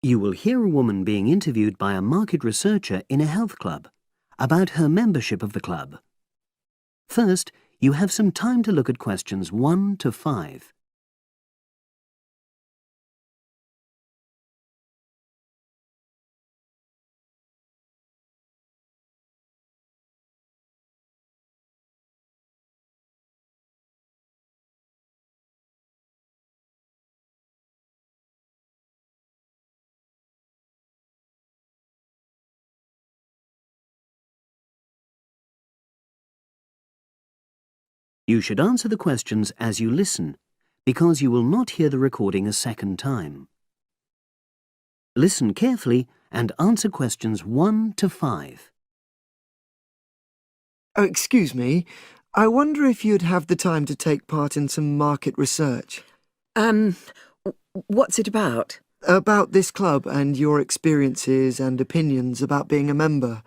You will hear a woman being interviewed by a market researcher in a health club about her membership of the club. First, you have some time to look at questions 1 to 5. You should answer the questions as you listen, because you will not hear the recording a second time. Listen carefully and answer questions 1 to 5. Oh, excuse me. I wonder if you'd have the time to take part in some market research. What's it about? About this club and your experiences and opinions about being a member.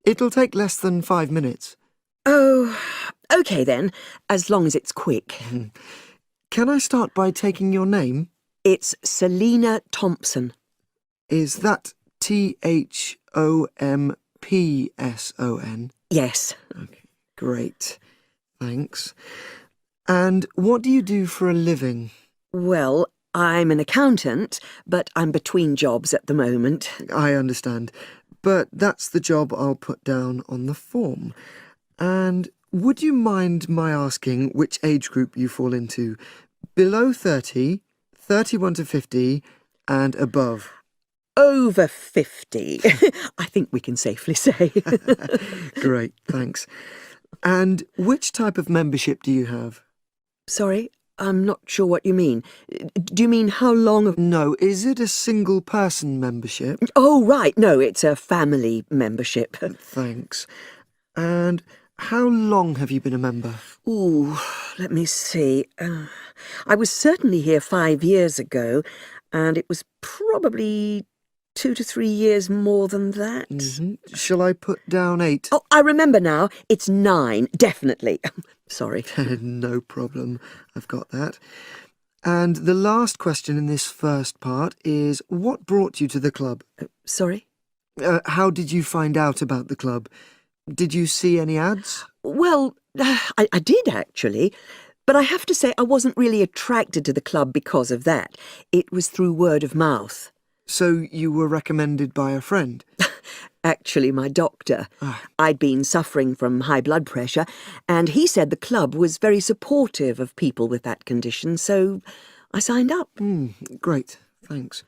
It'll take less than 5 minutes. Oh, OK then, as long as it's quick. Can I start by taking your name? It's Selina Thompson. Is that Thompson? Yes. Okay, great. Thanks. And what do you do for a living? Well, I'm an accountant, but I'm between jobs at the moment. I understand. But that's the job I'll put down on the form. And would you mind my asking which age group you fall into? Below 30, 31 to 50, and above? Over 50, I think we can safely say. Great, thanks. And which type of membership do you have? Sorry, I'm not sure what you mean. Do you mean how long of... No, is it a single-person membership? Oh, right, no, it's a family membership. Thanks. And how long have you been a member? Ooh, let me see. I was certainly here 5 years ago, and it was probably 2 to 3 years more than that. Shall I put down 8? Oh, I remember now. It's 9, definitely. Sorry. No problem. I've got that. And the last question in this first part is, what brought you to the club? Sorry? How did you find out about the club? Did you see any ads? Well, I did actually, but I have to say I wasn't really attracted to the club because of that. It was through word of mouth. So you were recommended by a friend? Actually, my doctor. I'd been suffering from high blood pressure, and he said the club was very supportive of people with that condition, so I signed up. Great, thanks.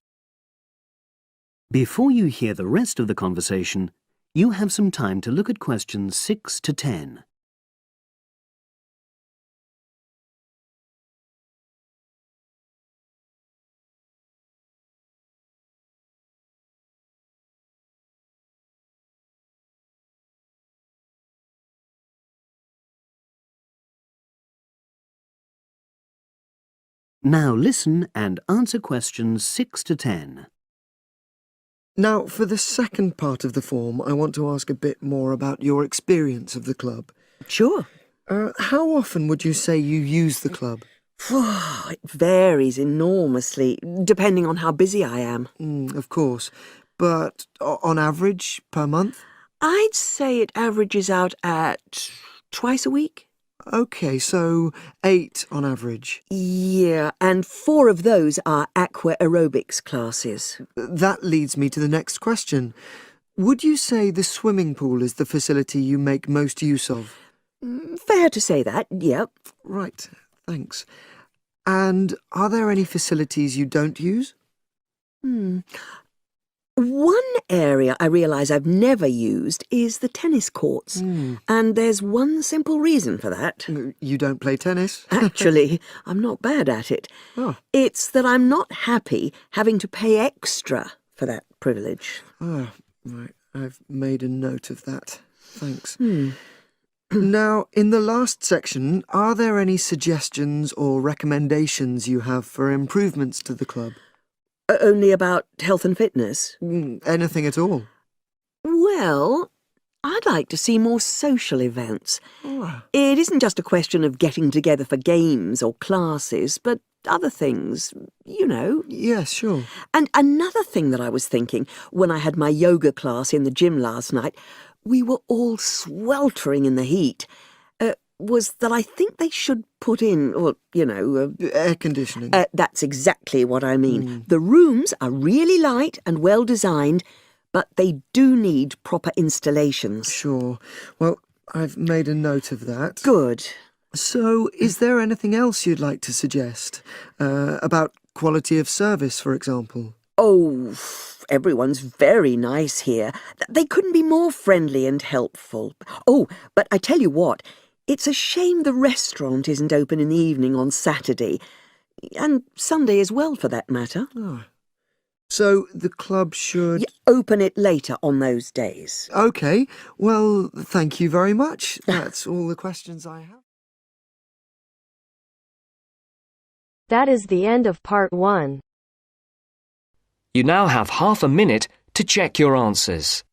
Before you hear the rest of the conversation, you have some time to look at questions 6 to 10. Now listen and answer questions 6 to 10. Now, for the second part of the form, I want to ask a bit more about your experience of the club. Sure. How often would you say you use the club? It varies enormously, depending on how busy I am. Of course. But on average, per month? I'd say it averages out at twice a week. OK, so 8 on average. Yeah, and 4 of those are aqua aerobics classes. That leads me to the next question. Would you say the swimming pool is the facility you make most use of? Fair to say that, yep. Right, thanks. And are there any facilities you don't use? One area I realise I've never used is the tennis courts. And there's one simple reason for that. You don't play tennis? Actually, I'm not bad at it. Oh. It's that I'm not happy having to pay extra for that privilege. Oh, right. I've made a note of that. Thanks. Now, in the last section, are there any suggestions or recommendations you have for improvements to the club? Only about health and fitness? Anything at all? Well, I'd like to see more social events. It isn't just a question of getting together for games or classes, but other things, you know. Yes, sure. And another thing that I was thinking when I had my yoga class in the gym last night, we were all sweltering in the heat, was that I think they should put in, or, Air conditioning. that's exactly what I mean. The rooms are really light and well designed, but they do need proper installations. Sure. Well, I've made a note of that. Good. So, is there anything else you'd like to suggest? About quality of service, for example? Oh, everyone's very nice here. They couldn't be more friendly and helpful. Oh, but I tell you what, it's a shame the restaurant isn't open in the evening on Saturday, and Sunday as well, for that matter. Oh. So, the club should... Open it later on those days. OK. Well, thank you very much. That's all the questions I have. That is the end of part 1. You now have half a minute to check your answers.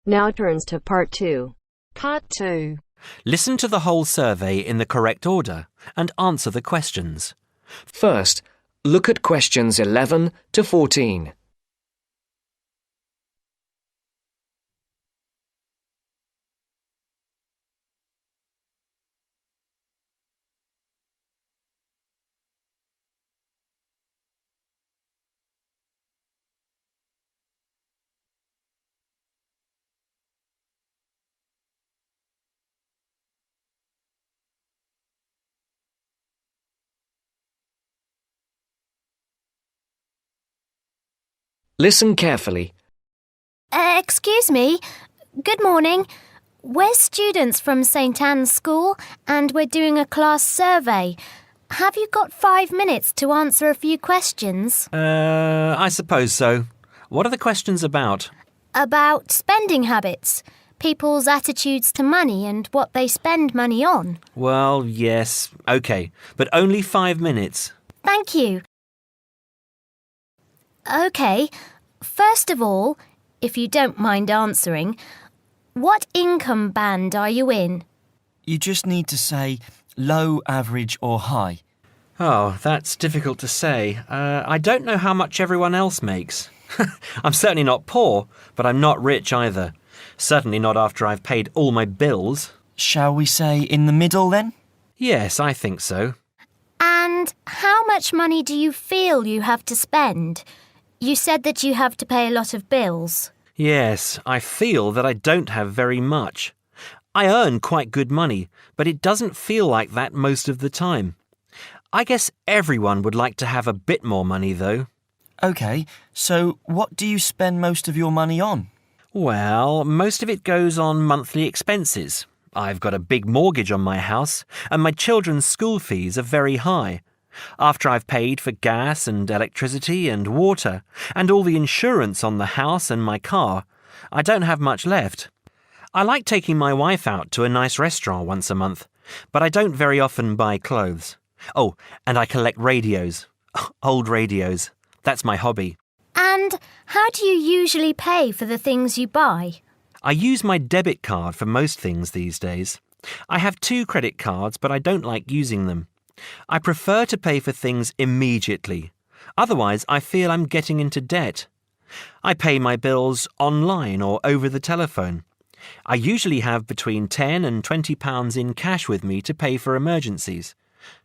Now turns to part 2. Part 2. Listen to the whole survey in the correct order and answer the questions. First, look at questions 11 to 14. Listen carefully. Excuse me. Good morning. We're students from St. Anne's School and we're doing a class survey. Have you got 5 minutes to answer a few questions? I suppose so. What are the questions about? About spending habits, people's attitudes to money and what they spend money on. Well, yes, OK, but only 5 minutes. Thank you. OK, first of all, if you don't mind answering, what income band are you in? You just need to say low, average or high. Oh, that's difficult to say. I don't know how much everyone else makes. I'm certainly not poor, but I'm not rich either. Certainly not after I've paid all my bills. Shall we say in the middle then? Yes, I think so. And how much money do you feel you have to spend? You said that you have to pay a lot of bills. Yes, I feel that I don't have very much. I earn quite good money, but it doesn't feel like that most of the time. I guess everyone would like to have a bit more money, though. OK, so what do you spend most of your money on? Well, most of it goes on monthly expenses. I've got a big mortgage on my house, and my children's school fees are very high. After I've paid for gas and electricity and water, and all the insurance on the house and my car, I don't have much left. I like taking my wife out to a nice restaurant once a month, but I don't very often buy clothes. Oh, and I collect radios. Old radios. That's my hobby. And how do you usually pay for the things you buy? I use my debit card for most things these days. I have 2 credit cards, but I don't like using them. I prefer to pay for things immediately. Otherwise, I feel I'm getting into debt. I pay my bills online or over the telephone. I usually have between £10 and £20 in cash with me to pay for emergencies,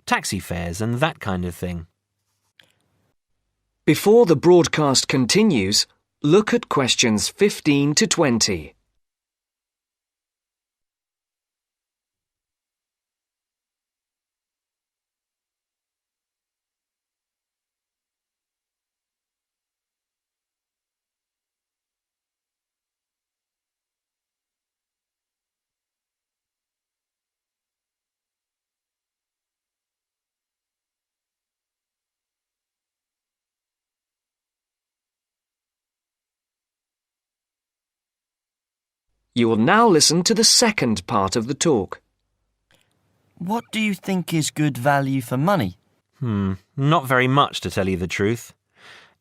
taxi fares and that kind of thing. Before the broadcast continues, look at questions 15 to 20. You will now listen to the second part of the talk. What do you think is good value for money? Not very much, to tell you the truth.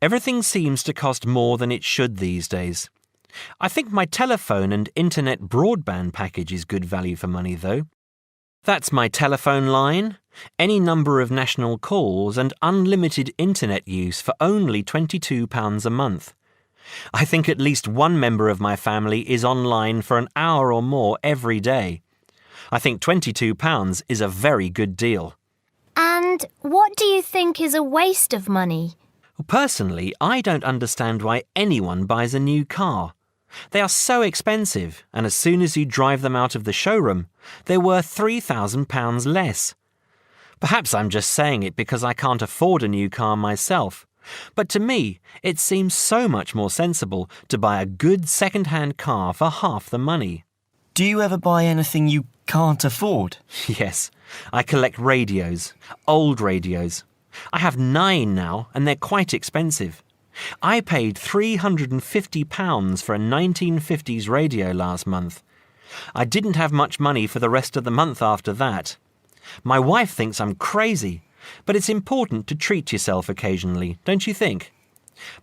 Everything seems to cost more than it should these days. I think my telephone and internet broadband package is good value for money, though. That's my telephone line, any number of national calls and unlimited internet use for only £22 a month. I think at least one member of my family is online for an hour or more every day. I think £22 is a very good deal. And what do you think is a waste of money? Personally, I don't understand why anyone buys a new car. They are so expensive, and as soon as you drive them out of the showroom, they're worth £3,000 less. Perhaps I'm just saying it because I can't afford a new car myself, but to me, it seems so much more sensible to buy a good second-hand car for half the money. Do you ever buy anything you can't afford? Yes, I collect radios, old radios. I have 9 now, and they're quite expensive. I paid £350 for a 1950s radio last month. I didn't have much money for the rest of the month after that. My wife thinks I'm crazy, but it's important to treat yourself occasionally, don't you think?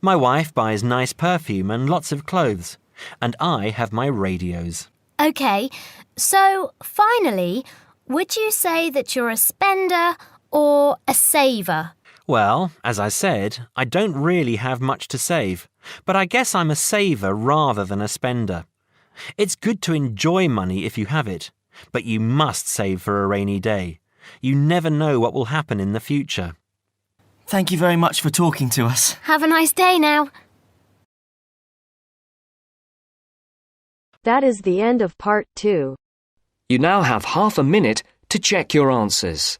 My wife buys nice perfume and lots of clothes, and I have my radios. OK, so finally, would you say that you're a spender or a saver? Well, as I said, I don't really have much to save, but I guess I'm a saver rather than a spender. It's good to enjoy money if you have it, but you must save for a rainy day. You never know what will happen in the future. Thank you very much for talking to us. Have a nice day now. That is the end of part 2. You now have half a minute to check your answers.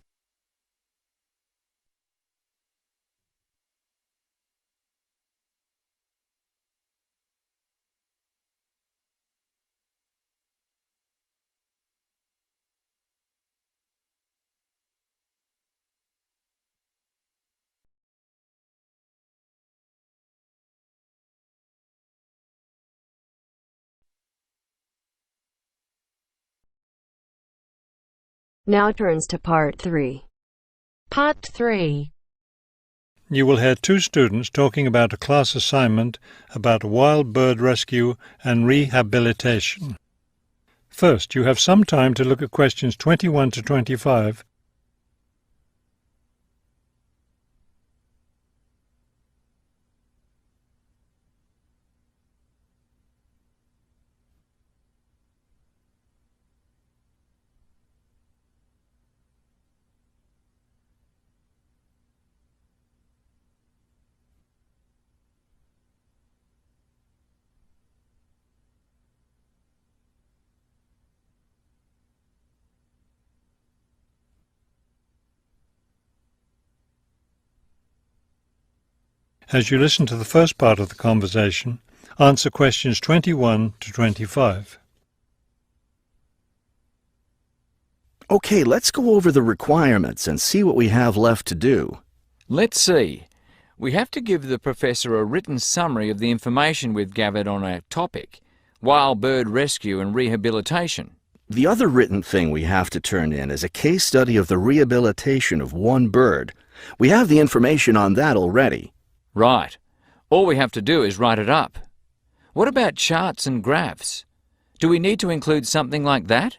Now turns to part 3. Part 3. You will hear 2 students talking about a class assignment about wild bird rescue and rehabilitation. First, you have some time to look at questions 21 to 25. As you listen to the first part of the conversation, answer questions 21 to 25. Okay, let's go over the requirements and see what we have left to do. Let's see. We have to give the professor a written summary of the information we've gathered on our topic, wild bird rescue and rehabilitation. The other written thing we have to turn in is a case study of the rehabilitation of one bird. We have the information on that already. Right. All we have to do is write it up. What about charts and graphs? Do we need to include something like that?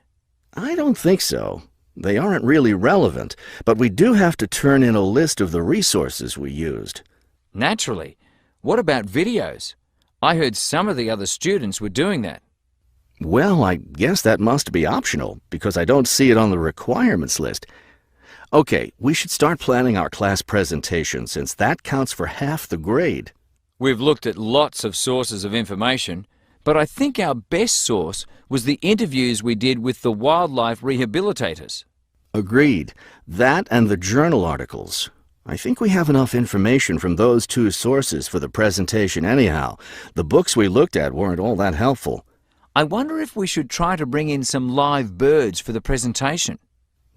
I don't think so. They aren't really relevant, but we do have to turn in a list of the resources we used. Naturally. What about videos? I heard some of the other students were doing that. Well, I guess that must be optional, because I don't see it on the requirements list. Okay, we should start planning our class presentation, since that counts for half the grade. We've looked at lots of sources of information, but I think our best source was the interviews we did with the wildlife rehabilitators. Agreed. That and the journal articles. I think we have enough information from those 2 sources for the presentation anyhow. The books we looked at weren't all that helpful. I wonder if we should try to bring in some live birds for the presentation.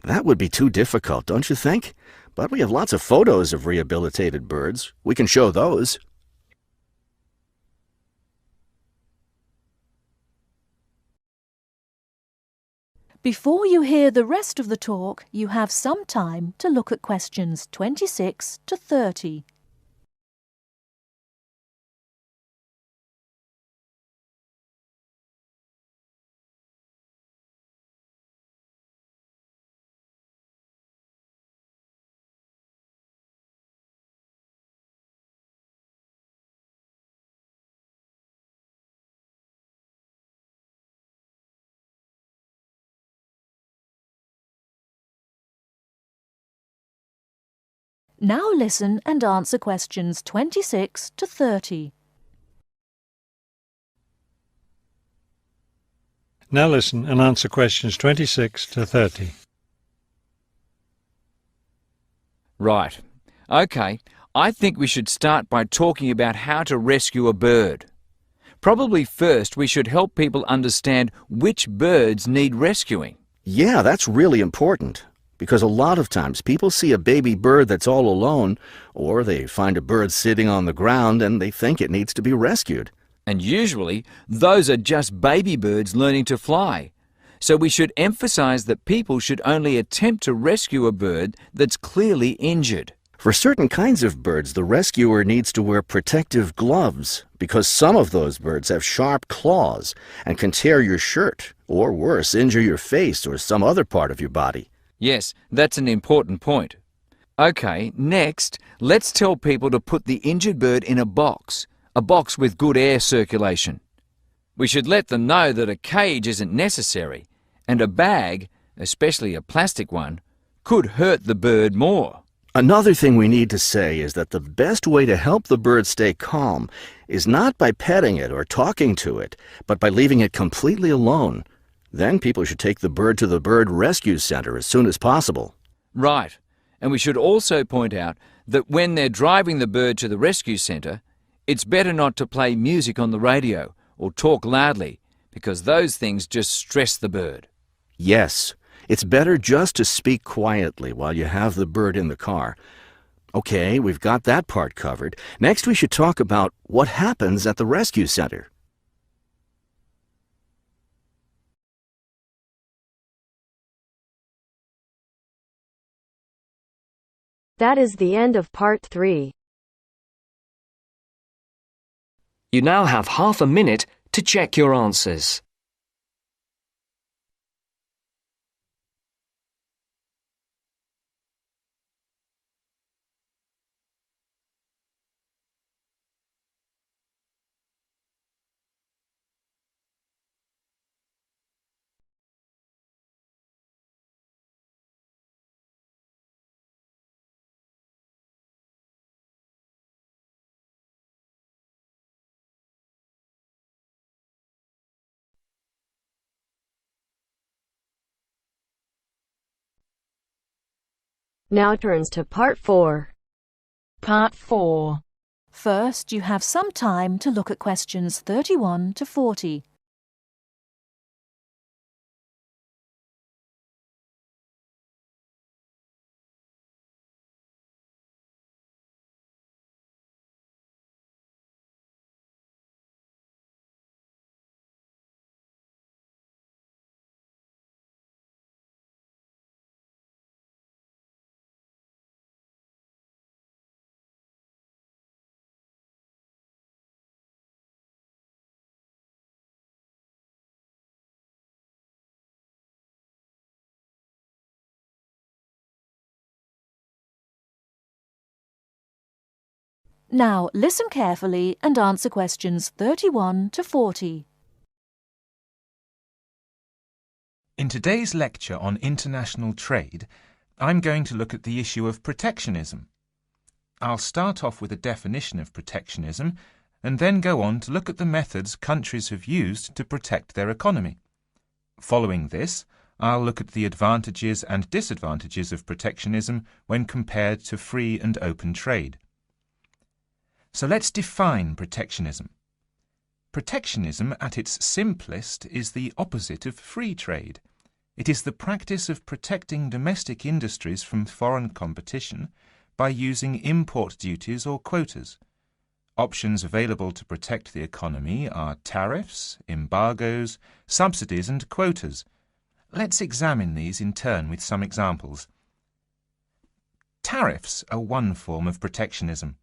That would be too difficult, don't you think? But we have lots of photos of rehabilitated birds. We can show those. Before you hear the rest of the talk, you have some time to look at questions 26 to 30. Now listen and answer questions 26 to 30. Now listen and answer questions 26 to 30. Right. OK, I think we should start by talking about how to rescue a bird. Probably first we should help people understand which birds need rescuing. Yeah, that's really important. Because a lot of times people see a baby bird that's all alone, or they find a bird sitting on the ground and they think it needs to be rescued. And usually those are just baby birds learning to fly. So we should emphasize that people should only attempt to rescue a bird that's clearly injured. For certain kinds of birds, the rescuer needs to wear protective gloves because some of those birds have sharp claws and can tear your shirt, or worse, injure your face or some other part of your body. Yes, that's an important point. OK, next, let's tell people to put the injured bird in a box with good air circulation. We should let them know that a cage isn't necessary, and a bag, especially a plastic one, could hurt the bird more. Another thing we need to say is that the best way to help the bird stay calm is not by petting it or talking to it, but by leaving it completely alone. Then people should take the bird to the bird rescue center as soon as possible. Right. And we should also point out that when they're driving the bird to the rescue center, it's better not to play music on the radio or talk loudly, because those things just stress the bird. Yes, it's better just to speak quietly while you have the bird in the car. Okay, we've got that part covered. Next we should talk about what happens at the rescue center. That is the end of part 3. You now have half a minute to check your answers. Now turns to part 4. Part 4. First, you have some time to look at questions 31 to 40. Now listen carefully and answer questions 31 to 40. In today's lecture on international trade, I'm going to look at the issue of protectionism. I'll start off with a definition of protectionism and then go on to look at the methods countries have used to protect their economy. Following this, I'll look at the advantages and disadvantages of protectionism when compared to free and open trade. So let's define protectionism. Protectionism, at its simplest, is the opposite of free trade. It is the practice of protecting domestic industries from foreign competition by using import duties or quotas. Options available to protect the economy are tariffs, embargoes, subsidies and quotas. Let's examine these in turn with some examples. Tariffs are one form of protectionism.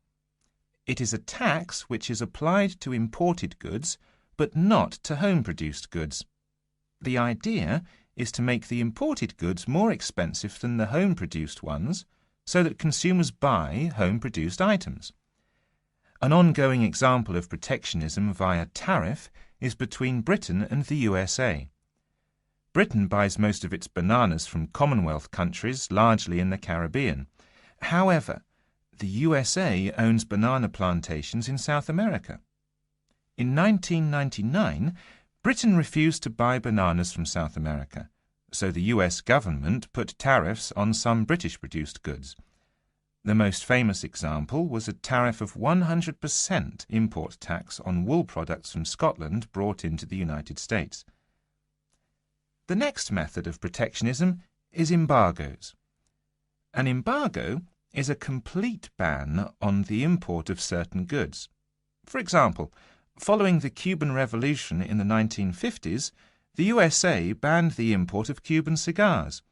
It is a tax which is applied to imported goods, but not to home-produced goods. The idea is to make the imported goods more expensive than the home-produced ones, so that consumers buy home-produced items. An ongoing example of protectionism via tariff is between Britain and the USA. Britain buys most of its bananas from Commonwealth countries, largely in the Caribbean. However, the USA owns banana plantations in South America. In 1999, Britain refused to buy bananas from South America, so the US government put tariffs on some British-produced goods. The most famous example was a tariff of 100% import tax on wool products from Scotland brought into the United States. The next method of protectionism is embargoes. An embargo is a complete ban on the import of certain goods. For example, following the Cuban Revolution in the 1950s, the USA banned the import of Cuban cigars.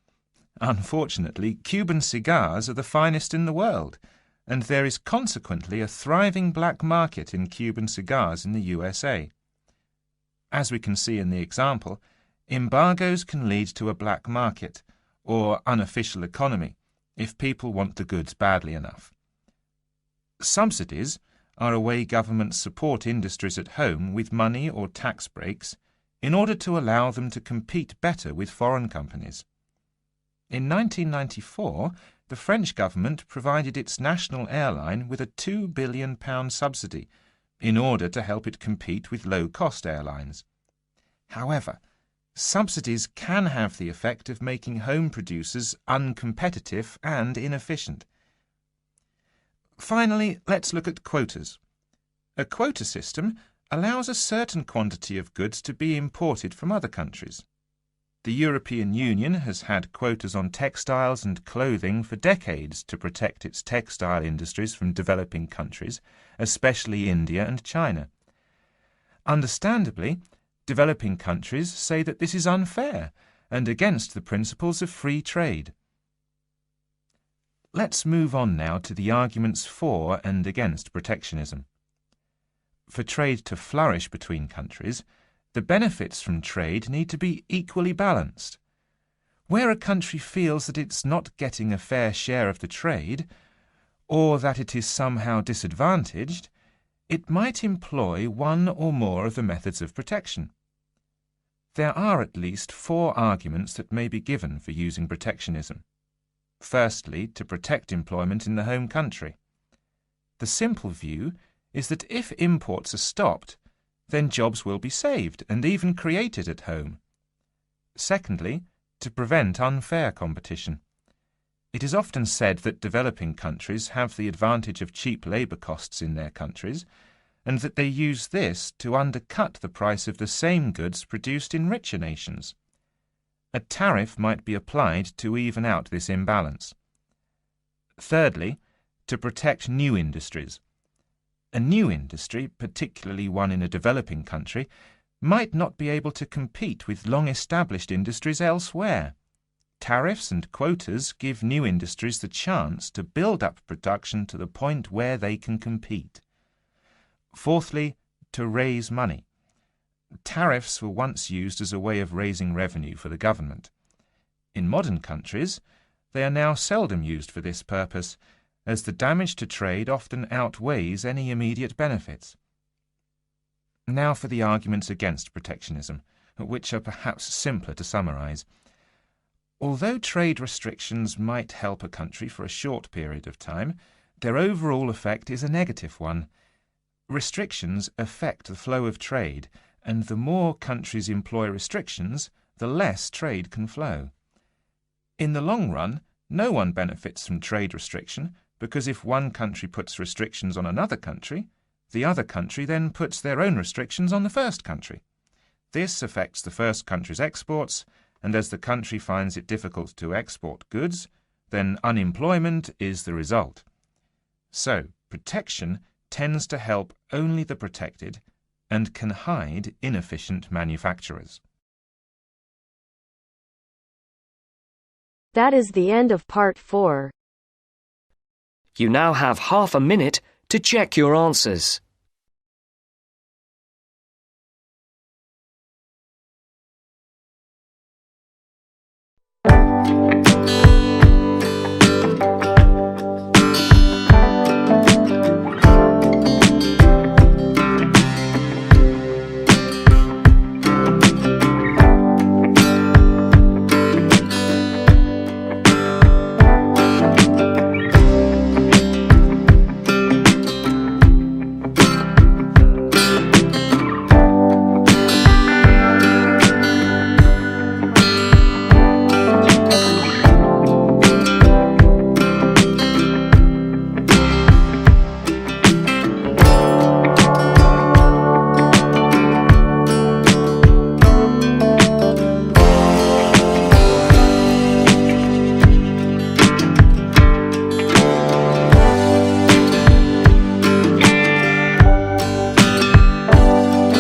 Unfortunately, Cuban cigars are the finest in the world, and there is consequently a thriving black market in Cuban cigars in the USA. As we can see in the example, embargoes can lead to a black market, or unofficial economy, if people want the goods badly enough. Subsidies are a way governments support industries at home with money or tax breaks in order to allow them to compete better with foreign companies. In 1994, the French government provided its national airline with a £2 billion subsidy in order to help it compete with low-cost airlines. However, subsidies can have the effect of making home producers uncompetitive and inefficient. Finally, let's look at quotas. A quota system allows a certain quantity of goods to be imported from other countries. The European Union has had quotas on textiles and clothing for decades to protect its textile industries from developing countries, especially India and China. Understandably, developing countries say that this is unfair and against the principles of free trade. Let's move on now to the arguments for and against protectionism. For trade to flourish between countries, the benefits from trade need to be equally balanced. Where a country feels that it's not getting a fair share of the trade, or that it is somehow disadvantaged, it might employ one or more of the methods of protection. There are at least 4 arguments that may be given for using protectionism. Firstly, to protect employment in the home country. The simple view is that if imports are stopped, then jobs will be saved and even created at home. Secondly, to prevent unfair competition. It is often said that developing countries have the advantage of cheap labour costs in their countries, and that they use this to undercut the price of the same goods produced in richer nations. A tariff might be applied to even out this imbalance. Thirdly, to protect new industries. A new industry, particularly one in a developing country, might not be able to compete with long-established industries elsewhere. Tariffs and quotas give new industries the chance to build up production to the point where they can compete. Fourthly, to raise money. Tariffs were once used as a way of raising revenue for the government. In modern countries, they are now seldom used for this purpose, as the damage to trade often outweighs any immediate benefits. Now for the arguments against protectionism, which are perhaps simpler to summarize. Although trade restrictions might help a country for a short period of time, their overall effect is a negative one. Restrictions affect the flow of trade, and the more countries employ restrictions, the less trade can flow. In the long run, no one benefits from trade restriction, because if one country puts restrictions on another country, the other country then puts their own restrictions on the first country. This affects the first country's exports, and as the country finds it difficult to export goods, then unemployment is the result. So, protection tends to help only the protected and can hide inefficient manufacturers. That is the end of part 4. You now have half a minute to check your answers.